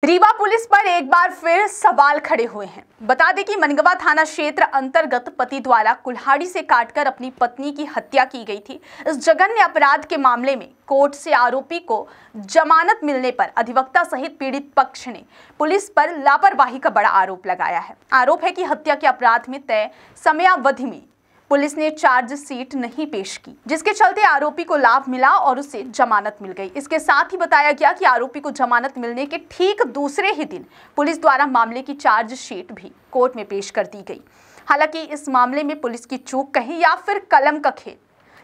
Rewa police पर एक बार फिर सवाल खड़े हुए हैं। बता दें कि मनगवा थाना क्षेत्र अंतर्गत पति द्वारा कुल्हाड़ी से काटकर अपनी पत्नी की हत्या की गई थी। इस जघन्य अपराध के मामले में कोर्ट से आरोपी को जमानत मिलने पर अधिवक्ता सहित पीड़ित पक्ष ने पुलिस पर लापरवाही का बड़ा आरोप लगाया है। आरोप है कि हत्या के अपराध में तय समयावधि में पुलिस ने चार्जशीट नहीं पेश की, जिसके चलते आरोपी को लाभ मिला और उसे जमानत मिल गई। इसके साथ ही बताया गया कि आरोपी को जमानत मिलने के ठीक दूसरे ही दिन पुलिस द्वारा मामले की चार्जशीट भी कोर्ट में पेश कर दी गई। हालांकि इस मामले में पुलिस की चूक कही या फिर कलम का खेल,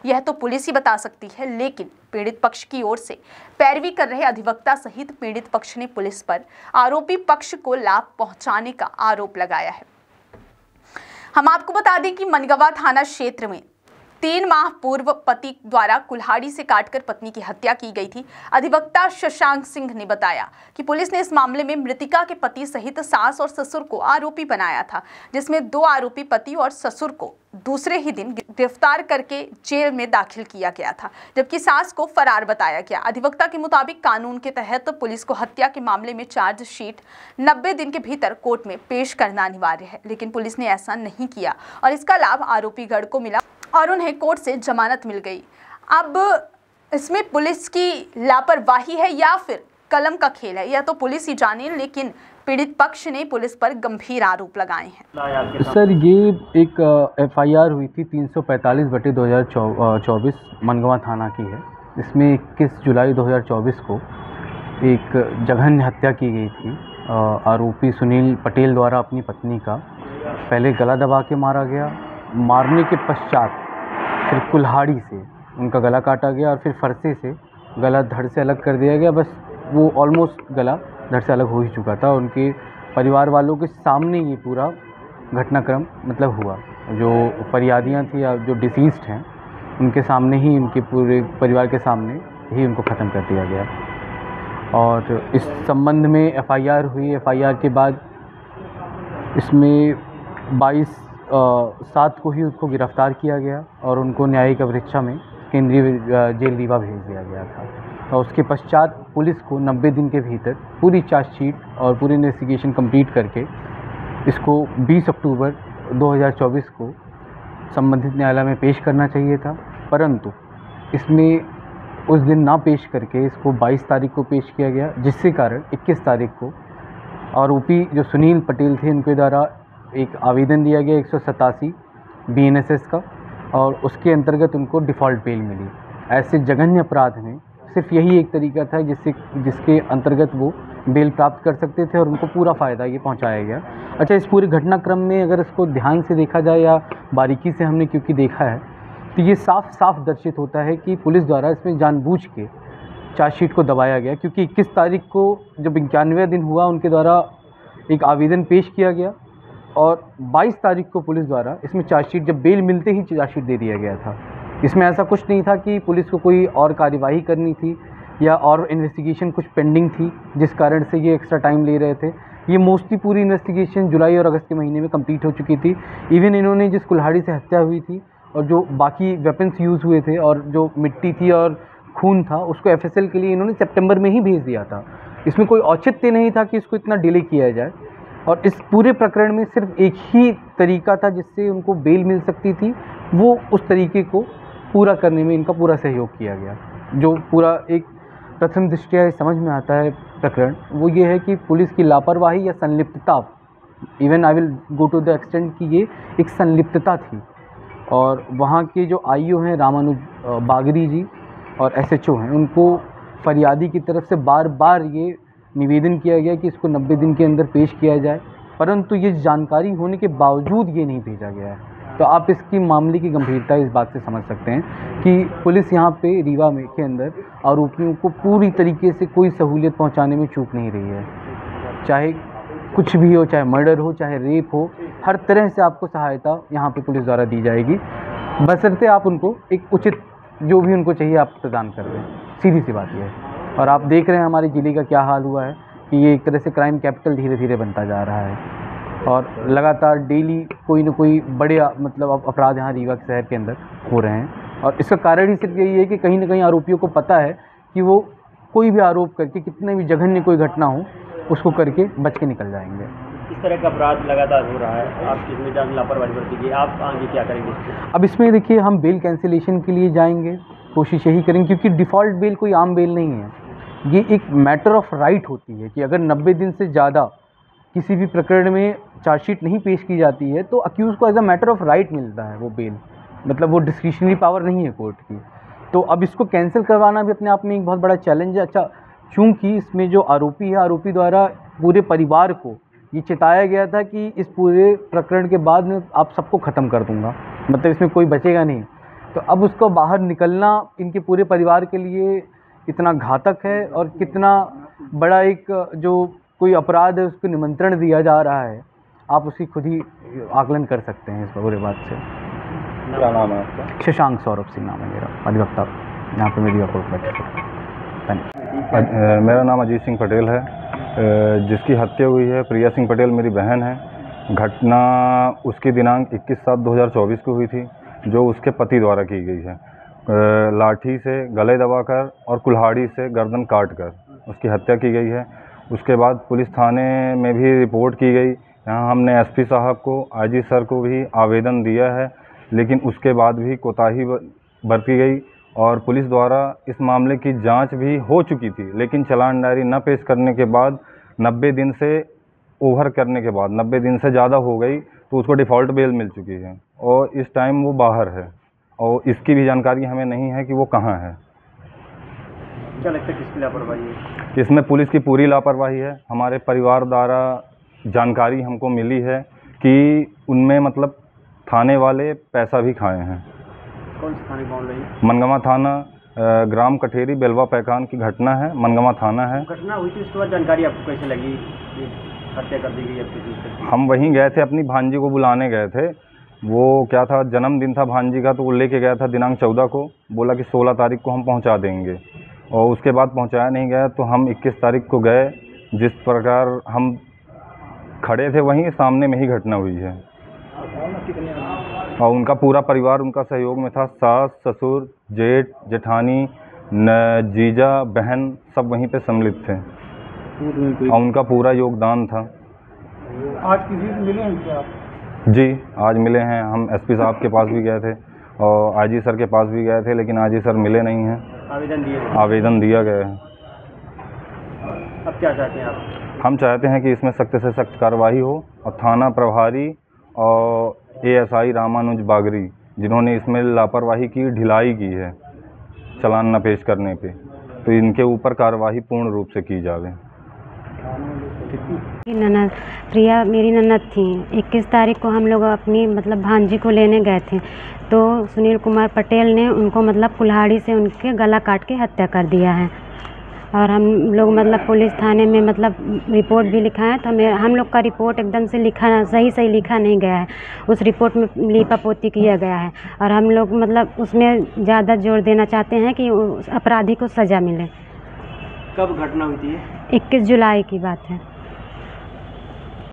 यह तो पुलिस ही बता सकती है, लेकिन पीड़ित पक्ष की ओर से पैरवी कर रहे अधिवक्ता सहित पीड़ित पक्ष ने पुलिस पर आरोपी पक्ष को लाभ पहुंचाने का आरोप लगाया है। हम आपको बता दें कि मनगवा थाना क्षेत्र में 3 माह पूर्व पति द्वारा कुल्हाड़ी से काटकर पत्नी की हत्या की गई थी। अधिवक्ता शशांक सिंह ने बताया कि पुलिस ने इस मामले में मृतिका के पति सहित सास और ससुर को आरोपी बनाया था, जिसमें 2 आरोपी पति और ससुर को दूसरे ही दिन गिरफ्तार करके जेल में दाखिल किया गया था, जबकि सास को फरार बताया गया। अधिवक्ता के मुताबिक कानून के तहत पुलिस को हत्या के मामले में चार्जशीट 90 दिन के भीतर कोर्ट में पेश करना अनिवार्य है, लेकिन पुलिस ने ऐसा नहीं किया और इसका लाभ आरोपी गढ़ को मिला और उन्हें कोर्ट से जमानत मिल गई। अब इसमें पुलिस की लापरवाही है या फिर कलम का खेल है, यह तो पुलिस ही जाने, लेकिन पीड़ित पक्ष ने पुलिस पर गंभीर आरोप लगाए हैं। सर, ये एक एफआईआर हुई थी 345/2024 मनगवा थाना की है। इसमें 21 जुलाई 2024 को एक जघन्य हत्या की गई थी। आरोपी सुनील पटेल द्वारा अपनी पत्नी का पहले गला दबा के मारा गया, मारने के पश्चात फिर कुल्हाड़ी से उनका गला काटा गया और फिर फरसे से गला धड़ से अलग कर दिया गया। बस वो ऑलमोस्ट गला धड़ से अलग हो ही चुका था। उनके परिवार वालों के सामने ये पूरा घटनाक्रम हुआ। जो फरियादियाँ थी या जो डिसीज्ड हैं उनके सामने ही, उनके पूरे परिवार के सामने ही उनको ख़त्म कर दिया गया। और इस संबंध में एफआईआर हुई। एफआईआर के बाद इसमें 22/7 को ही उसको गिरफ़्तार किया गया और उनको न्यायिक अपरीक्षा में केंद्रीय जेल रीवा भेज दिया गया था। और उसके पश्चात पुलिस को 90 दिन के भीतर पूरी चार्जशीट और पूरी इन्वेस्टिगेशन कंप्लीट करके इसको 20 अक्टूबर 2024 को संबंधित न्यायालय में पेश करना चाहिए था, परंतु इसमें उस दिन ना पेश करके इसको 22 तारीख को पेश किया गया, जिसके कारण 21 तारीख को आरोपी जो सुनील पटेल थे उनके द्वारा एक आवेदन दिया गया 187 BNSS का, और उसके अंतर्गत उनको डिफ़ॉल्ट बेल मिली। ऐसे जघन्य अपराध में सिर्फ यही एक तरीका था जिसके अंतर्गत वो बेल प्राप्त कर सकते थे और उनको पूरा फ़ायदा ये पहुंचाया गया। अच्छा, इस पूरे घटनाक्रम में अगर इसको ध्यान से देखा जाए या बारीकी से हमने क्योंकि देखा है, तो ये साफ साफ दर्शित होता है कि पुलिस द्वारा इसमें जानबूझ के चार्जशीट को दबाया गया, क्योंकि 21 तारीख को जब 91वां दिन हुआ उनके द्वारा एक आवेदन पेश किया गया और 22 तारीख को पुलिस द्वारा इसमें चार्जशीट, जब बेल मिलते ही चार्जशीट दे दिया गया था। इसमें ऐसा कुछ नहीं था कि पुलिस को कोई और कार्यवाही करनी थी या और इन्वेस्टिगेशन कुछ पेंडिंग थी जिस कारण से ये एक्स्ट्रा टाइम ले रहे थे। ये मोस्टली पूरी इन्वेस्टिगेशन जुलाई और अगस्त के महीने में कंप्लीट हो चुकी थी। इवन इन्होंने जिस कुल्हाड़ी से हत्या हुई थी और जो बाकी वेपन्स यूज़ हुए थे और जो मिट्टी थी और खून था, उसको FSL के लिए इन्होंने सितंबर में ही भेज दिया था। इसमें कोई औचित्य नहीं था कि इसको इतना डिले किया जाए। और इस पूरे प्रकरण में सिर्फ एक ही तरीका था जिससे उनको बेल मिल सकती थी, वो उस तरीके को पूरा करने में इनका पूरा सहयोग किया गया। जो पूरा एक प्रथम दृष्टया समझ में आता है प्रकरण, वो ये है कि पुलिस की लापरवाही या संलिप्तता, even I will go to the extent कि ये एक संलिप्तता थी। और वहाँ के जो IO हैं रामानुज बागरी जी और SHO हैं, उनको फरियादी की तरफ से बार बार ये निवेदन किया गया कि इसको 90 दिन के अंदर पेश किया जाए, परंतु ये जानकारी होने के बावजूद ये नहीं भेजा गया है। तो आप इसकी मामले की गंभीरता इस बात से समझ सकते हैं कि पुलिस यहाँ पे रीवा में के अंदर आरोपियों को पूरी तरीके से कोई सहूलियत पहुँचाने में चूक नहीं रही है। चाहे कुछ भी हो, चाहे मर्डर हो, चाहे रेप हो, हर तरह से आपको सहायता यहाँ पे पुलिस द्वारा दी जाएगी, बशर्ते आप उनको एक उचित जो भी उनको चाहिए आप प्रदान कर दें। सीधी सी बात यह है। और आप देख रहे हैं हमारे ज़िले का क्या हाल हुआ है कि ये एक तरह से क्राइम कैपिटल धीरे धीरे बनता जा रहा है और लगातार डेली कोई न कोई बड़े अपराध यहाँ रीवा शहर के अंदर हो रहे हैं। और इसका कारण ही सिर्फ यही है कि कहीं ना कहीं आरोपियों को पता है कि वो कोई भी आरोप करके, कितने भी जघन्य कोई घटना हो, उसको करके बच के निकल जाएंगे। इस तरह का अपराध लगातार हो रहा है, आप इसमें जान लापरवाही बरतीजिए, आप आगे क्या करेंगे इसमें? अब इसमें देखिए हम बेल कैंसिलेशन के लिए जाएंगे, कोशिश यही करेंगे, क्योंकि डिफ़ॉल्ट बेल कोई आम बेल नहीं है, ये एक मैटर ऑफ राइट होती है कि अगर 90 दिन से ज़्यादा किसी भी प्रकरण में चार्जशीट नहीं पेश की जाती है तो अक्यूज़ को as a matter of right मिलता है वो बेल, मतलब वो डिस्क्रिशनरी पावर नहीं है कोर्ट की। तो अब इसको कैंसिल करवाना भी अपने आप में एक बहुत बड़ा चैलेंज है। अच्छा, चूँकि इसमें जो आरोपी है, आरोपी द्वारा पूरे परिवार को ये चिताया गया था कि इस पूरे प्रकरण के बाद में आप सबको ख़त्म कर दूँगा, मतलब इसमें कोई बचेगा नहीं। तो अब उसको बाहर निकलना इनके पूरे परिवार के लिए कितना घातक है और कितना बड़ा एक जो कोई अपराध है उसको निमंत्रण दिया जा रहा है, आप उसकी खुद ही आकलन कर सकते हैं इस पूरे बात से। क्या नाम है आपका? शशांक सौरभ सिंह नाम है मेरा, अधिवक्ता यहाँ पे मेरी कोर्ट बैठे। धन्यवाद। मेरा नाम अजीत सिंह पटेल है। जिसकी हत्या हुई है प्रिया सिंह पटेल मेरी बहन है। घटना उसकी दिनांक 21/7/2024 को हुई थी, जो उसके पति द्वारा की गई है। लाठी से गले दबाकर और कुल्हाड़ी से गर्दन काटकर उसकी हत्या की गई है। उसके बाद पुलिस थाने में भी रिपोर्ट की गई। यहाँ हमने एसपी साहब को, आईजी सर को भी आवेदन दिया है, लेकिन उसके बाद भी कोताही बरती गई और पुलिस द्वारा इस मामले की जांच भी हो चुकी थी, लेकिन चालान डायरी न पेश करने के बाद 90 दिन से ओवर करने के बाद 90 दिन से ज़्यादा हो गई तो उसको डिफ़ॉल्ट बेल मिल चुकी है और इस टाइम वो बाहर है और इसकी भी जानकारी हमें नहीं है कि वो कहाँ है। क्या लगता है किसकी लापरवाही है? इसमें पुलिस की पूरी लापरवाही है। हमारे परिवार द्वारा जानकारी हमको मिली है कि उनमें मतलब थाने वाले पैसा भी खाए हैं। कौन से थाने बोल रही है? मनगवा थाना, ग्राम कठेरी बेलवा पैकान की घटना है, मनगवा थाना है। घटना हुई थी उसके बाद जानकारी आपको कैसे लगी कि हत्या कर दी गई है किसी से? हम वहीं गए थे, अपनी भांजी को बुलाने गए थे। वो क्या था, जन्मदिन था भांजी का, तो वो लेके गया था दिनांक 14 को, बोला कि 16 तारीख को हम पहुंचा देंगे और उसके बाद पहुंचाया नहीं गया। तो हम 21 तारीख को गए। जिस प्रकार हम खड़े थे वहीं सामने में ही घटना हुई है और उनका पूरा परिवार उनका सहयोग में था। सास, ससुर, जेठ, जेठानी, जीजा, बहन सब वहीं पे सम्मिलित थे और उनका पूरा योगदान था। आज किसी से मिले हैं क्या आप? जी, आज मिले हैं। हम एसपी साहब के पास भी गए थे और आईजी सर के पास भी गए थे, लेकिन आईजी सर मिले नहीं हैं। आवेदन दिया गया है। अब क्या चाहते हैं आप? हम चाहते हैं कि इसमें सख्त से सख्त कार्रवाई हो और थाना प्रभारी और एएसआई रामानुज बागरी, जिन्होंने इसमें लापरवाही की, ढिलाई की है चालान न पेश करने पे, तो इनके ऊपर कार्रवाई पूर्ण रूप से की जावे। ननद प्रिया मेरी ननद थी। 21 तारीख को हम लोग अपनी मतलब भांजी को लेने गए थे, तो सुनील कुमार पटेल ने उनको मतलब कुल्हाड़ी से उनके गला काट के हत्या कर दिया है। और हम लोग मतलब पुलिस थाने में मतलब रिपोर्ट भी लिखा है, तो हम लोग का रिपोर्ट एकदम से सही लिखा नहीं गया है। उस रिपोर्ट में लीपापोती किया गया है और हम लोग मतलब उसमें ज़्यादा जोर देना चाहते हैं कि उस अपराधी को सज़ा मिले। कब घटना हुई थी? 21 जुलाई की बात है।